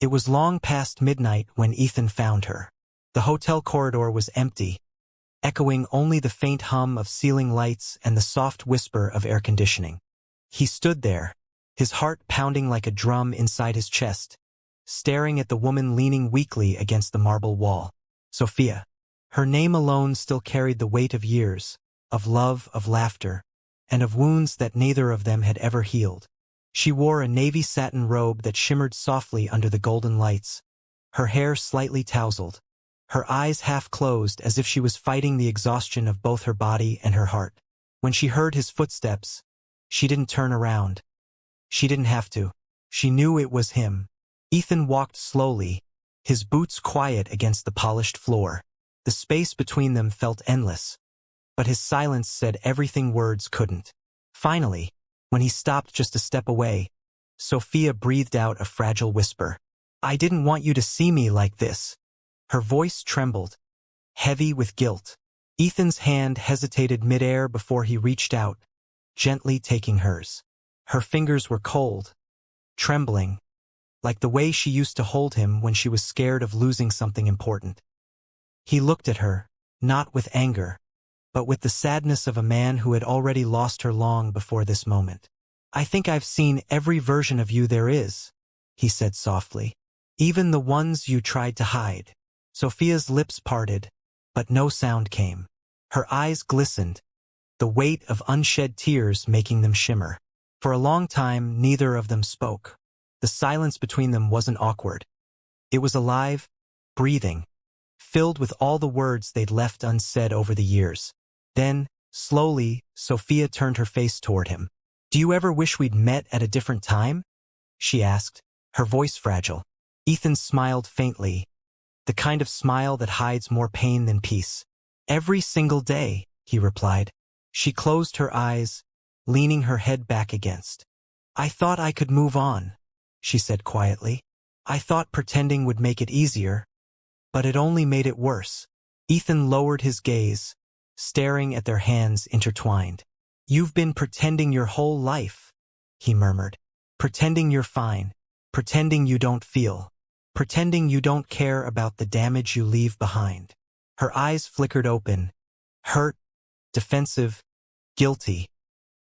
It was long past midnight when Ethan found her. The hotel corridor was empty, echoing only the faint hum of ceiling lights and the soft whisper of air conditioning. He stood there, his heart pounding like a drum inside his chest, staring at the woman leaning weakly against the marble wall. Sophia. Her name alone still carried the weight of years, of love, of laughter, and of wounds that neither of them had ever healed. She wore a navy satin robe that shimmered softly under the golden lights, her hair slightly tousled, her eyes half closed as if she was fighting the exhaustion of both her body and her heart. When she heard his footsteps, she didn't turn around. She didn't have to. She knew it was him. Ethan walked slowly, his boots quiet against the polished floor. The space between them felt endless, but his silence said everything words couldn't. Finally, when he stopped just a step away, Sophia breathed out a fragile whisper. "I didn't want you to see me like this." Her voice trembled, heavy with guilt. Ethan's hand hesitated midair before he reached out, gently taking hers. Her fingers were cold, trembling, like the way she used to hold him when she was scared of losing something important. He looked at her, not with anger, but with the sadness of a man who had already lost her long before this moment. "I think I've seen every version of you there is," he said softly. "Even the ones you tried to hide." Sophia's lips parted, but no sound came. Her eyes glistened, the weight of unshed tears making them shimmer. For a long time, neither of them spoke. The silence between them wasn't awkward. It was alive, breathing, filled with all the words they'd left unsaid over the years. Then, slowly, Sophia turned her face toward him. "Do you ever wish we'd met at a different time?" she asked, her voice fragile. Ethan smiled faintly, the kind of smile that hides more pain than peace. "Every single day," he replied. She closed her eyes, leaning her head back against. "I thought I could move on," she said quietly. "I thought pretending would make it easier, but it only made it worse." Ethan lowered his gaze, staring at their hands intertwined. "You've been pretending your whole life," he murmured. "Pretending you're fine, pretending you don't feel, pretending you don't care about the damage you leave behind." Her eyes flickered open, hurt, defensive, guilty,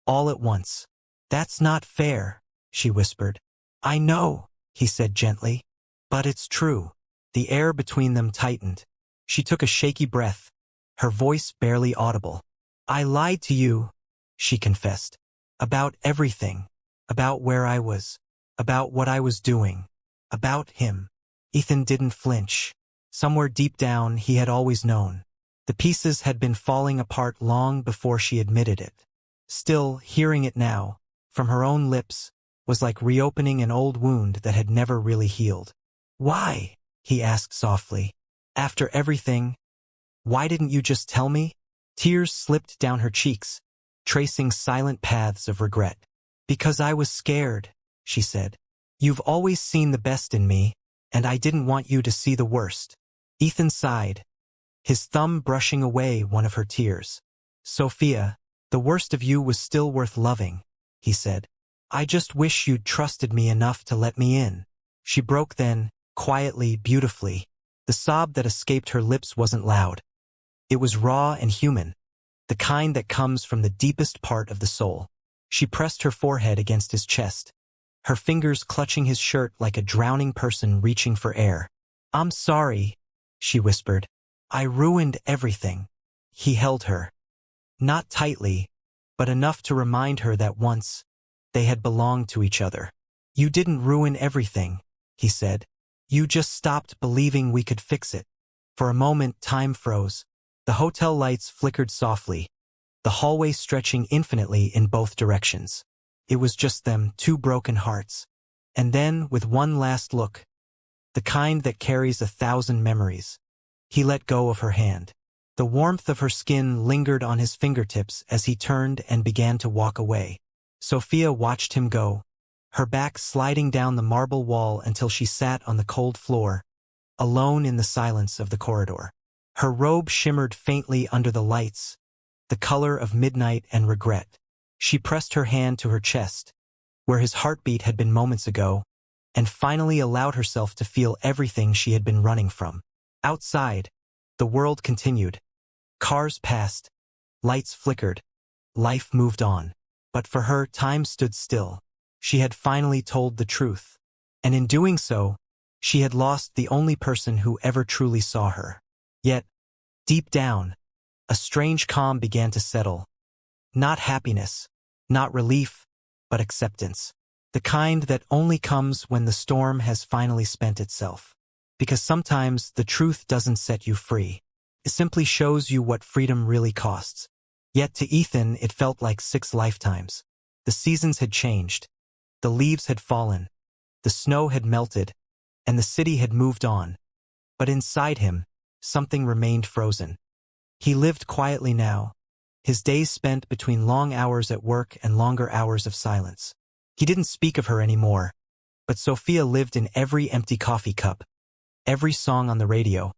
all at once. "That's not fair," she whispered. "I know," he said gently, "but it's true." The air between them tightened. She took a shaky breath, her voice barely audible. "I lied to you," she confessed. "About everything. About where I was. About what I was doing. About him." Ethan didn't flinch. Somewhere deep down, he had always known. The pieces had been falling apart long before she admitted it. Still, hearing it now, from her own lips, was like reopening an old wound that had never really healed. "Why?" he asked softly. "After everything, why didn't you just tell me?" Tears slipped down her cheeks, tracing silent paths of regret. "Because I was scared," she said. "You've always seen the best in me, and I didn't want you to see the worst." Ethan sighed, his thumb brushing away one of her tears. "Sophia, the worst of you was still worth loving," he said. "I just wish you'd trusted me enough to let me in." She broke then, quietly, beautifully. The sob that escaped her lips wasn't loud. It was raw and human, the kind that comes from the deepest part of the soul. She pressed her forehead against his chest, her fingers clutching his shirt like a drowning person reaching for air. "I'm sorry," she whispered. "I ruined everything." He held her. Not tightly, but enough to remind her that once, they had belonged to each other. "You didn't ruin everything," he said. "You just stopped believing we could fix it." For a moment, time froze. The hotel lights flickered softly, the hallway stretching infinitely in both directions. It was just them, two broken hearts. And then, with one last look, the kind that carries 1,000 memories, he let go of her hand. The warmth of her skin lingered on his fingertips as he turned and began to walk away. Sophia watched him go, her back sliding down the marble wall until she sat on the cold floor, alone in the silence of the corridor. Her robe shimmered faintly under the lights, the color of midnight and regret. She pressed her hand to her chest, where his heartbeat had been moments ago, and finally allowed herself to feel everything she had been running from. Outside, the world continued. Cars passed, lights flickered, life moved on. But for her, time stood still. She had finally told the truth. And in doing so, she had lost the only person who ever truly saw her. Yet, deep down, a strange calm began to settle. Not happiness, not relief, but acceptance. The kind that only comes when the storm has finally spent itself. Because sometimes the truth doesn't set you free. It simply shows you what freedom really costs. Yet to Ethan it felt like 6 lifetimes. The seasons had changed. The leaves had fallen. The snow had melted. And the city had moved on. But inside him, something remained frozen. He lived quietly now, his days spent between long hours at work and longer hours of silence. He didn't speak of her anymore, but Sophia lived in every empty coffee cup, every song on the radio.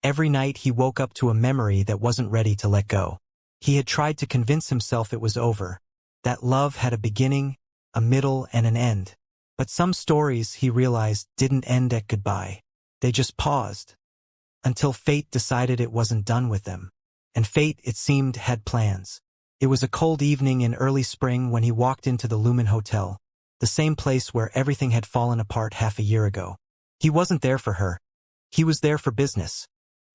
Every night he woke up to a memory that wasn't ready to let go. He had tried to convince himself it was over, that love had a beginning, a middle, and an end. But some stories, he realized, didn't end at goodbye. They just paused, until fate decided it wasn't done with them. And fate, it seemed, had plans. It was a cold evening in early spring when he walked into the Lumen Hotel, the same place where everything had fallen apart half a year ago. He wasn't there for her. He was there for business.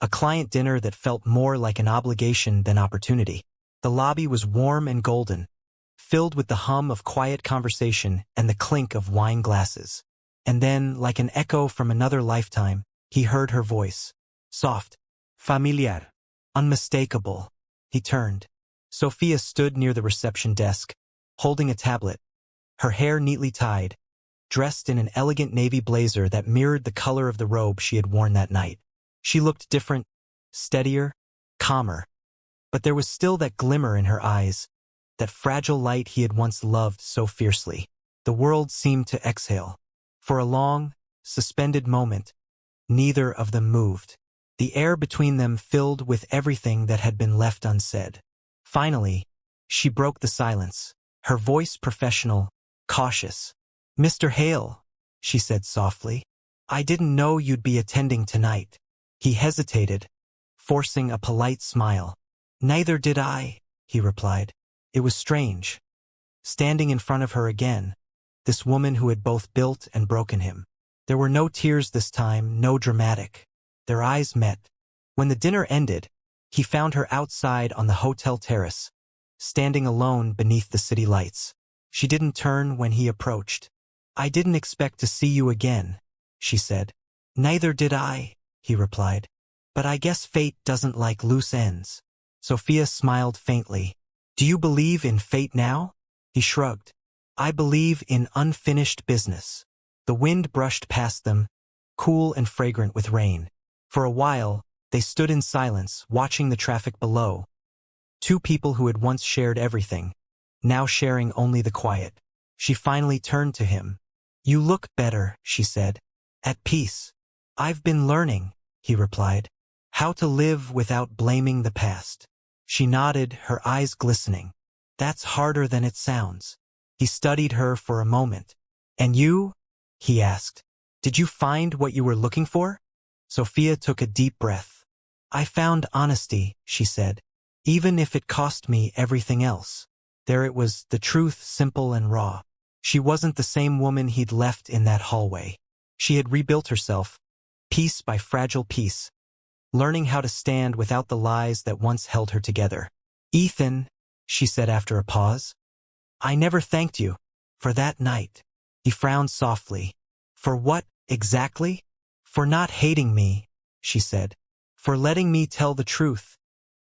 A client dinner that felt more like an obligation than opportunity. The lobby was warm and golden, filled with the hum of quiet conversation and the clink of wine glasses. And then, like an echo from another lifetime, he heard her voice. Soft, familiar, unmistakable. He turned. Sophia stood near the reception desk, holding a tablet, her hair neatly tied, dressed in an elegant navy blazer that mirrored the color of the robe she had worn that night. She looked different, steadier, calmer. But there was still that glimmer in her eyes, that fragile light he had once loved so fiercely. The world seemed to exhale. For a long, suspended moment, neither of them moved. The air between them filled with everything that had been left unsaid. Finally, she broke the silence, her voice professional, cautious. "Mr. Hale," she said softly, "I didn't know you'd be attending tonight." He hesitated, forcing a polite smile. "Neither did I," he replied. It was strange, standing in front of her again, this woman who had both built and broken him. There were no tears this time, no dramatic. Their eyes met. When the dinner ended, he found her outside on the hotel terrace, standing alone beneath the city lights. She didn't turn when he approached. "I didn't expect to see you again," she said. "Neither did I," he replied. "But I guess fate doesn't like loose ends." Sophia smiled faintly. "Do you believe in fate now?" He shrugged. "I believe in unfinished business." The wind brushed past them, cool and fragrant with rain. For a while, they stood in silence, watching the traffic below. 2 people who had once shared everything, now sharing only the quiet. She finally turned to him. "You look better," she said. "At peace." "I've been learning," he replied. "How to live without blaming the past." She nodded, her eyes glistening. "That's harder than it sounds." He studied her for a moment. "And you?" he asked. "Did you find what you were looking for?" Sophia took a deep breath. "I found honesty," she said, "even if it cost me everything else." There it was, the truth, simple and raw. She wasn't the same woman he'd left in that hallway. She had rebuilt herself, piece by fragile piece, learning how to stand without the lies that once held her together. "Ethan," she said after a pause, "I never thanked you for that night." He frowned softly. "For what, exactly?" "For not hating me," she said. "For letting me tell the truth,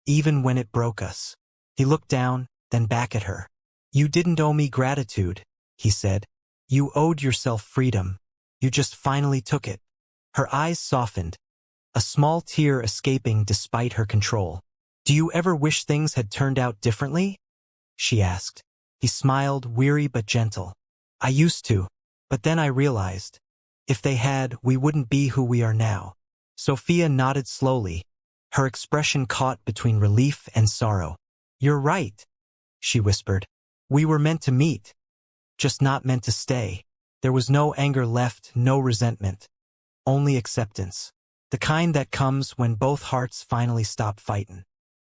even when it broke us." He looked down, then back at her. "You didn't owe me gratitude," he said. "You owed yourself freedom. You just finally took it." Her eyes softened, a small tear escaping despite her control. "Do you ever wish things had turned out differently?" she asked. He smiled, weary but gentle. "I used to, but then I realized, if they had, we wouldn't be who we are now." Sophia nodded slowly, her expression caught between relief and sorrow. "You're right," she whispered. "We were meant to meet, just not meant to stay." There was no anger left, no resentment. Only acceptance. The kind that comes when both hearts finally stop fighting.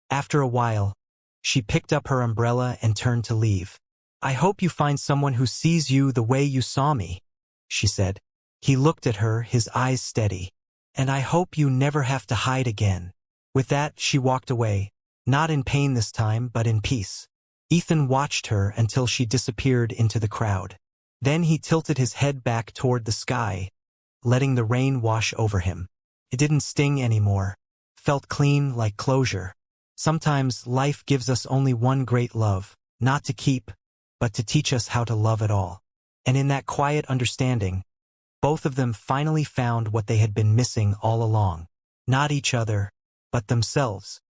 After a while, she picked up her umbrella and turned to leave. "I hope you find someone who sees you the way you saw me," she said. He looked at her, his eyes steady. "And I hope you never have to hide again." With that, she walked away, not in pain this time, but in peace. Ethan watched her until she disappeared into the crowd. Then he tilted his head back toward the sky, letting the rain wash over him. It didn't sting anymore. Felt clean, like closure. Sometimes life gives us only one great love, not to keep, but to teach us how to love at all. And in that quiet understanding, both of them finally found what they had been missing all along. Not each other, but themselves.